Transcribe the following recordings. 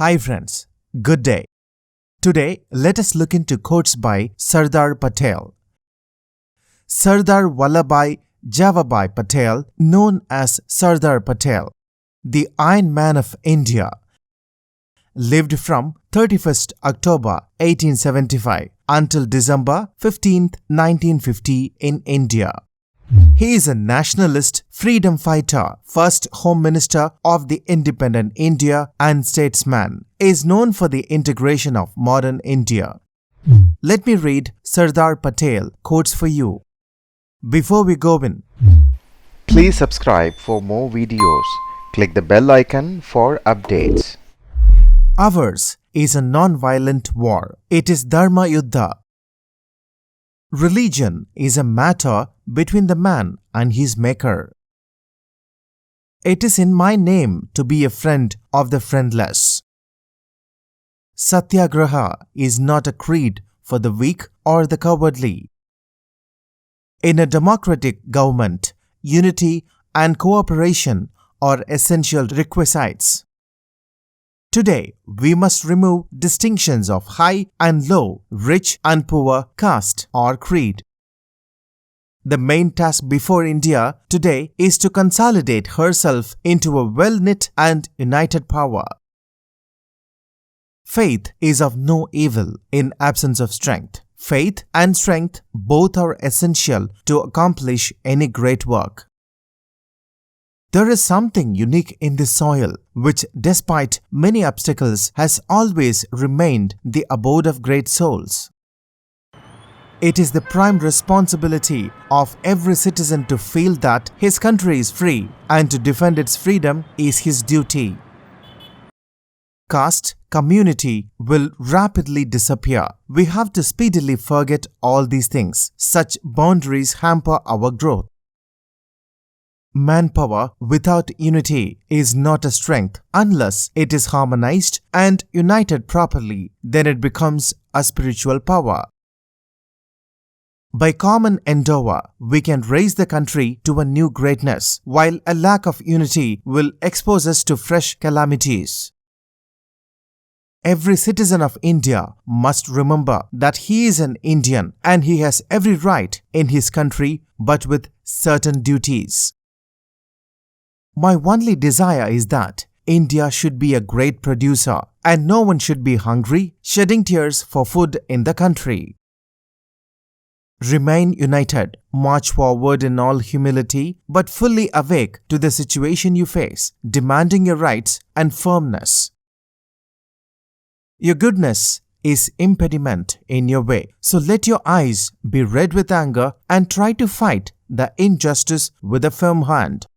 Hi friends, good day. Today, let us look into quotes by Sardar Patel. Sardar Vallabhbhai Jhaverbhai Patel, known as Sardar Patel, the Iron Man of India, lived from 31st October 1875 until December 15th, 1950 in India. He is a nationalist, freedom fighter, first Home Minister of the independent India and statesman. Is known for the integration of modern India. Let me read Sardar Patel quotes for you. Before we go in, please subscribe for more videos. Click the bell icon for updates. Ours is a non-violent war. It is Dharma YUDDHA. Religion is a matter between the man and his maker. It is in my name to be a friend of the friendless. Satyagraha is not a creed for the weak or the cowardly. In a democratic government, unity and cooperation are essential requisites. Today, we must remove distinctions of high and low, rich and poor, caste or creed. The main task before India today is to consolidate herself into a well-knit and united power. Faith is of no evil in absence of strength. Faith and strength both are essential to accomplish any great work. There is something unique in this soil which, despite many obstacles, has always remained the abode of great souls. It is the prime responsibility of every citizen to feel that his country is free and to defend its freedom is his duty. Caste, community will rapidly disappear. We have to speedily forget all these things. Such boundaries hamper our growth. Manpower without unity is not a strength unless it is harmonized and united properly. Then it becomes a spiritual power. By common endeavor, we can raise the country to a new greatness, while a lack of unity will expose us to fresh calamities. Every citizen of India must remember that he is an Indian and he has every right in his country, but with certain duties. My only desire is that India should be a great producer and no one should be hungry, shedding tears for food in the country. Remain united, march forward in all humility, but fully awake to the situation you face, demanding your rights and firmness. Your goodness is impediment in your way, so let your eyes be red with anger and try to fight the injustice with a firm hand.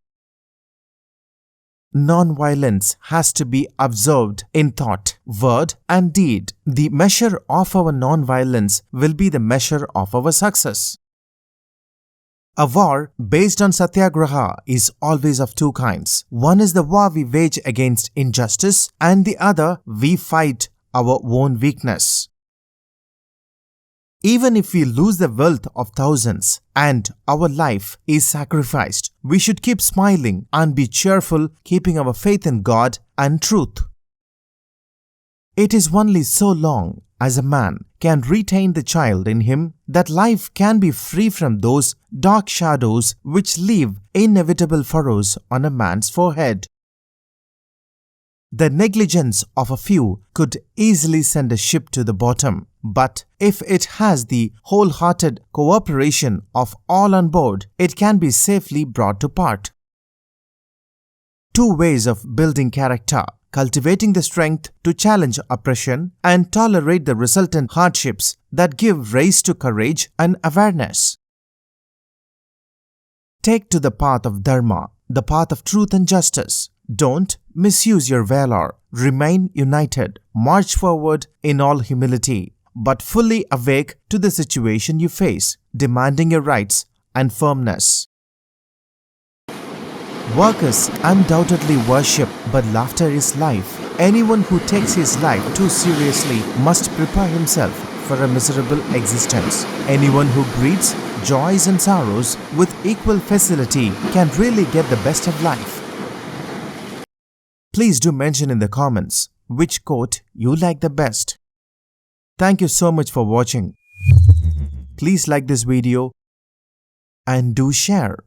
Non-violence has to be observed in thought, word and deed. The measure of our non-violence will be the measure of our success. A war based on Satyagraha is always of two kinds. One is the war we wage against injustice, and the other we fight our own weakness. Even if we lose the wealth of thousands and our life is sacrificed, we should keep smiling and be cheerful, keeping our faith in God and truth. It is only so long as a man can retain the child in him that life can be free from those dark shadows which leave inevitable furrows on a man's forehead. The negligence of a few could easily send a ship to the bottom, but if it has the wholehearted cooperation of all on board, it can be safely brought to part. Two ways of building character: cultivating the strength to challenge oppression and tolerate the resultant hardships that give rise to courage and awareness. Take to the path of Dharma, the path of truth and justice. Don't misuse your valor. Remain united. March forward in all humility, but fully awake to the situation you face, demanding your rights and firmness. Work is undoubtedly worship, but laughter is life. Anyone who takes his life too seriously must prepare himself for a miserable existence. Anyone who greets joys and sorrows with equal facility can really get the best of life. Please do mention in the comments which quote you like the best. Thank you so much for watching. Please like this video and do share.